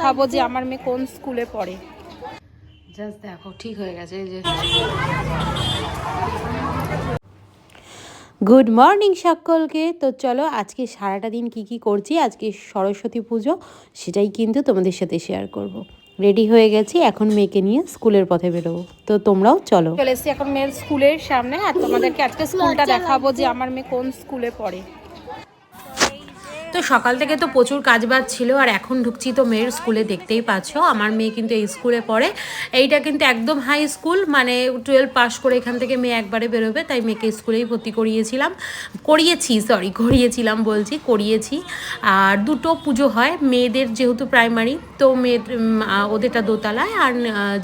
দেখাবো যে আমার মেয়ে কোন স্কুলে পড়ে। জাস্ট দেখো ঠিক হয়ে গেছে এই যে। গুড মর্নিং সকলকে। তো চলো আজকে সারাটা দিন কি করছি, আজকে সরস্বতী পুজো, সেটাই কিন্তু তোমাদের সাথে শেয়ার করব। রেডি হয়ে গেছি, এখন মেয়েকে নিয়ে স্কুলের পথে বেরোবো। তো তোমরাও চলো। চলে এসেছি এখন মেয়ের স্কুলের সামনে, আর তোমাদেরকে আজকে স্কুলটা দেখাবো যে আমার মেয়ে কোন স্কুলে পড়ে। তো সকাল থেকে তো প্রচুর কাজবাজ ছিল, আর এখন ঢুকছি তো মেয়ের স্কুলে, দেখতেই পাচ্ছ আমার মেয়ে কিন্তু এই স্কুলে পড়ে। এইটা কিন্তু একদম হাই স্কুল, মানে 12 পাস করে এখান থেকে মেয়ে একবারে বেরোবে, তাই মেয়েকে স্কুলেই ভর্তি করিয়েছি। আর দুটো পুজো হয় মেয়েদের, যেহেতু প্রাইমারি তো মেয়ের ওদেরটা দোতলায়, আর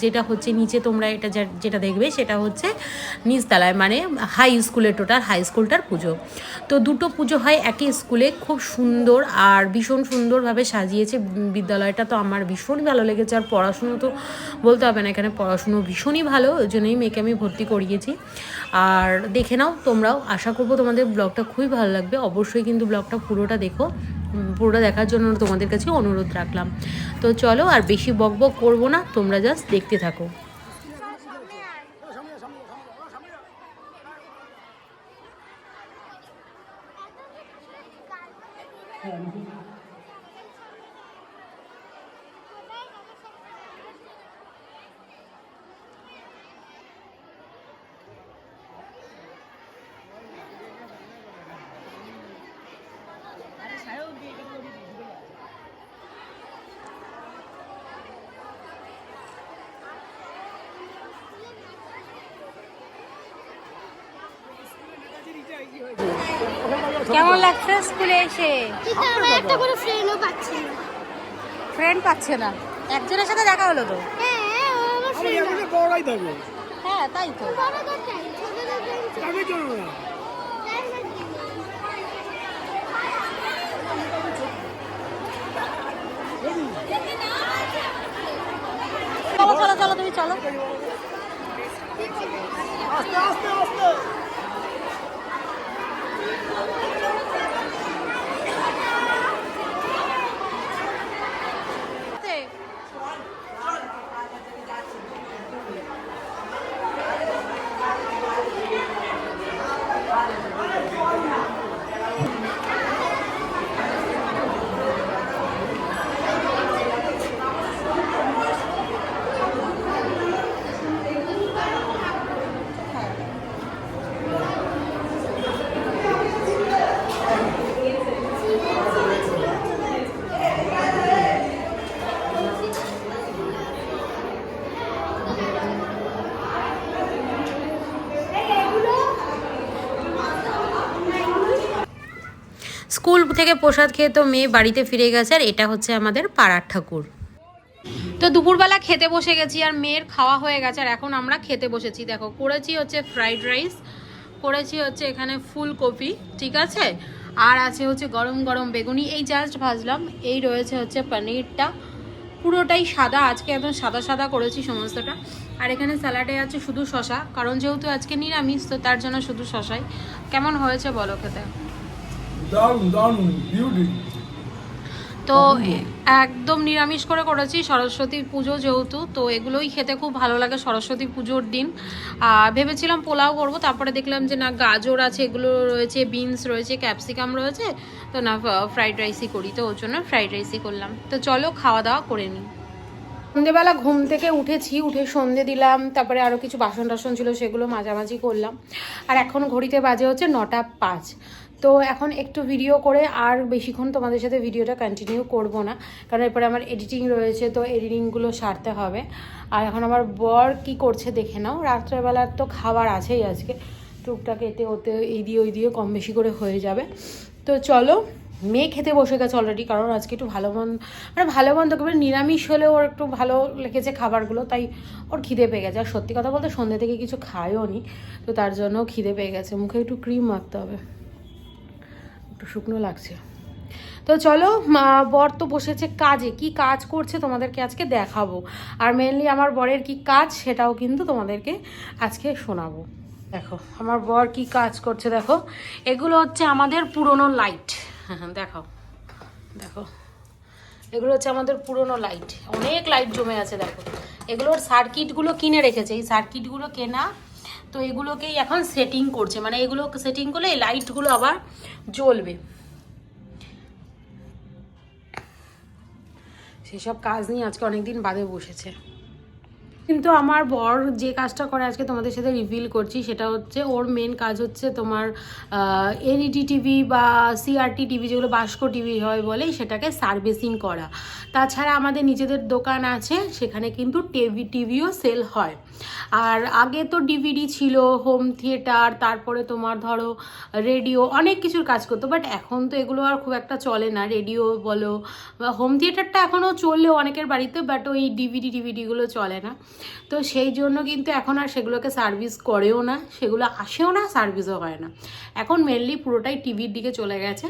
যেটা হচ্ছে নিচে তোমরা এটা যেটা দেখবে সেটা হচ্ছে নিচতলায়, মানে হাই স্কুলের, টোটাল হাই স্কুলটার পুজো। তো দুটো পুজো হয় একই স্কুলে, খুব সুন্দর আর ভীষণ সুন্দরভাবে সাজিয়েছে বিদ্যালয়টা। তো আমার ভীষণ ভালো লেগেছে, আর পড়াশুনো তো বলতে হবে না, এখানে পড়াশুনো ভীষণই ভালো, ওই জন্যই মেয়েকে আমি ভর্তি করিয়েছি। আর দেখে নাও তোমরাও, আশা করবো তোমাদের ব্লগটা খুবই ভালো লাগবে। অবশ্যই কিন্তু ব্লগটা পুরোটা দেখো, পুরোটা দেখার জন্য তোমাদের কাছে অনুরোধ রাখলাম। তো চলো, আর বেশি বকবক করবো না, তোমরা জাস্ট দেখতে থাকো। কেমন লাগছে স্কুলে এসে? ফ্রেন্ড পাচ্ছে না, একজনের সাথে দেখা হলো তো। হ্যাঁ তাই তো। চলো চলো চলো, তুমি চলো। আস্তে আস্তে আস্তে। স্কুল থেকে প্রসাদ খেয়ে তো মেয়ে বাড়িতে ফিরে গেছে, আর এটা হচ্ছে আমাদের পাড়ার ঠাকুর। তো দুপুরবেলা খেতে বসে গেছি, আর মেয়ের খাওয়া হয়ে গেছে, আর এখন আমরা খেতে বসেছি। দেখো করেছি হচ্ছে ফ্রাইড রাইস, করেছি হচ্ছে এখানে ফুলকপি, ঠিক আছে, আর আছে হচ্ছে গরম গরম বেগুনি, এই জাস্ট ভাজলাম। এই রয়েছে হচ্ছে পনিরটা, পুরোটাই সাদা, আজকে একদম সাদা সাদা করেছি সমস্তটা। আর এখানে স্যালাডে আছে শুধু শশা, কারণ যেহেতু আজকে নিরামিষ, তো তার জন্য শুধু শশাই। কেমন হয়েছে বলো খেতে? তো একদম নিরামিষ করে করেছি, সরস্বতী পুজো যেহেতু, তো এগুলোই খেতে খুব ভালো লাগে সরস্বতী পুজোর দিন। ভেবেছিলাম পোলাও করবো, তারপরে দেখলাম যে না, গাজর আছে, এগুলো রয়েছে, বিনস রয়েছে, ক্যাপসিকাম রয়েছে, তো না ফ্রাইড রাইসই করি, তো ওর জন্য ফ্রাইড রাইসই করলাম। তো চলো খাওয়া দাওয়া করে নিই। সন্ধ্যেবেলা ঘুম থেকে উঠে সন্ধে দিলাম, তারপরে আরও কিছু বাসন টাসন ছিল সেগুলো মাঝামাঝি করলাম, আর এখন ঘড়িতে বাজে হচ্ছে 9টা 5। তো এখন একটু ভিডিও করে আর বেশিক্ষণ তোমাদের সাথে ভিডিওটা কন্টিনিউ করব না, কারণ এরপরে আমার এডিটিং রয়েছে, তো এডিটিংগুলো সারতে হবে। আর এখন আমার বর কি করছে দেখে নাও। রাত্রেবেলার তো খাবার আছেই আজকে, টুকটাক এতে ওতে এই দিয়ে ওই দিয়ে কম বেশি করে হয়ে যাবে। তো চলো, মেয়ে খেতে বসে গেছে অলরেডি, কারণ আজকে একটু ভালো মন্দ একেবারে নিরামিষ হলেও ওর একটু ভালো লেগেছে খাবারগুলো, তাই ওর খিদে পেয়ে গেছে। আর সত্যি কথা বলতে সন্ধ্যে থেকে কিছু খায়ও নি, তো তার জন্য খিদে পেয়ে গেছে। মুখে একটু ক্রিম মাখতে হবে, একটু শুকনো লাগছে। তো চলো, বর তো বসেছে কাজে, কি কাজ করছে তোমাদেরকে আজকে দেখাবো, আর মেনলি আমার বরের কি কাজ সেটাও কিন্তু তোমাদেরকে আজকে শোনাবো। দেখো আমার বর কি কাজ করছে, দেখো এগুলো হচ্ছে আমাদের পুরনো লাইট। হ্যাঁ দেখো দেখো, এগুলো হচ্ছে আমাদের পুরনো লাইট, অনেক লাইট জমে আছে দেখো। এগুলোর সার্কিটগুলো কিনে রেখেছে, এই সার্কিটগুলো কেনা, তো এগুলোকেই এখন সেটিং করছে, মানে এগুলো সেটিং করলে এই লাইটগুলো আবার জ্বলবে। সেসব কাজ নিয়ে আজকে অনেকদিন বাদে বসেছে। কিন্তু আমার বর যে কাজটা করে আজকে তোমাদের সাথে রিভিল করছি, সেটা হচ্ছে ওর মেন কাজ হচ্ছে তোমার এলইডি টিভি বা সিআরটি টিভি, যেগুলো বাস্কো টিভি হয় বলে, সেটাকে সার্ভিসিং করা। তাছাড়া আমাদের নিজেদের দোকান আছে, সেখানে কিন্তু টিভিও সেল হয়। আর আগে তো ডিভিডি ছিল, হোম থিয়েটার, তারপরে তোমার ধরো রেডিও, অনেক কিছুর কাজ করতো। বাট এখন তো এগুলো আর খুব একটা চলে না, রেডিও বলো বা হোম থিয়েটারটা এখনও চললেও অনেকের বাড়িতে, বাট ওই টিভিডিগুলো চলে না। তো সেই জন্য কিন্তু এখন আর সেগুলোকে সার্ভিস করেও না, সেগুলো আসেও না, সার্ভিসও হয় না। এখন মেনলি পুরোটাই টিভির দিকে চলে গেছে।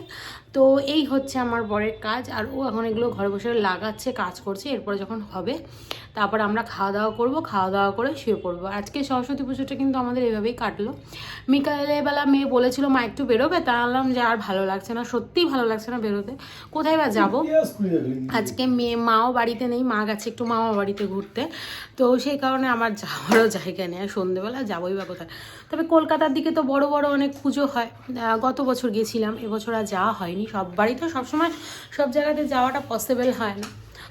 তো এই হচ্ছে আমার বরের কাজ। আর ও এখন এগুলো ঘরে বসে লাগাচ্ছে, কাজ করছে। এরপরে যখন হবে তারপর আমরা খাওয়া দাওয়া করবো, খাওয়া দাওয়া করে শুয়ে পড়বো। আজকে সরস্বতী পুজোটা কিন্তু আমাদের এভাবেই কাটলো। বিকালবেলা মেয়ে বলেছিল মা একটু বেরোবে, তা বললাম যে আর ভালো লাগছে না, সত্যিই ভালো লাগছে না বেরোতে, কোথায় বা যাবো। আজকে মাও বাড়িতে নেই, মা গেছে একটু মামা বাড়িতে ঘুরতে, তো সেই কারণে আমার যাওয়ারও জায়গা নেই। আর সন্ধ্যেবেলা যাবোই বা কোথায়। তবে কলকাতার দিকে তো বড় বড় অনেক পুজো হয়, গত বছর গেছিলাম, এবছর আর যাওয়া হয়নি। সব বাড়িতে সবসময় সব জায়গাতে যাওয়াটা পসিবল হয় না।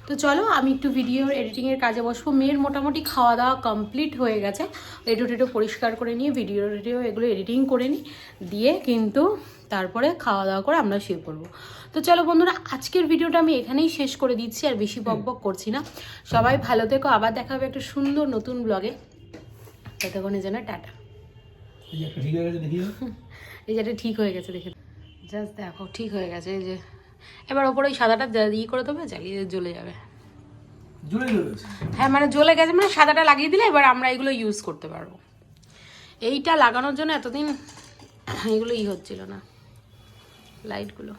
তো চলো আমি একটু ভিডিওর এডিটিংয়ের কাজে বসবো। মেয়ের মোটামুটি খাওয়া দাওয়া কমপ্লিট হয়ে গেছে, টেটো পরিষ্কার করে নিয়ে ভিডিও এগুলো এডিটিং করে নিই, দিয়ে কিন্তু তারপরে খাওয়া দাওয়া করে আমরা শুয়ে পড়বো। তো চলো বন্ধুরা, আজকের ভিডিওটা আমি এখানেই শেষ করে দিচ্ছি, আর বেশি বকবক করছি না। সবাই ভালো থেকো, আবার দেখা হবে একটা সুন্দর নতুন ব্লগে। ততক্ষণের জন্য টাটা। এই যেটা ঠিক হয়ে গেছে দেখে, জাস্ট দেখো ঠিক হয়ে গেছে। এই যে এবার ওপরে ওই সাদাটা ইয়ে করে দেবে, জ্বালিয়ে জ্বলে যাবে। হ্যাঁ মানে জ্বলে গেছে, মানে সাদাটা লাগিয়ে দিলে এবার আমরা এগুলো ইউজ করতে পারবো। এইটা লাগানোর জন্য এতদিন এগুলো হচ্ছিল না, লাইটগুলো।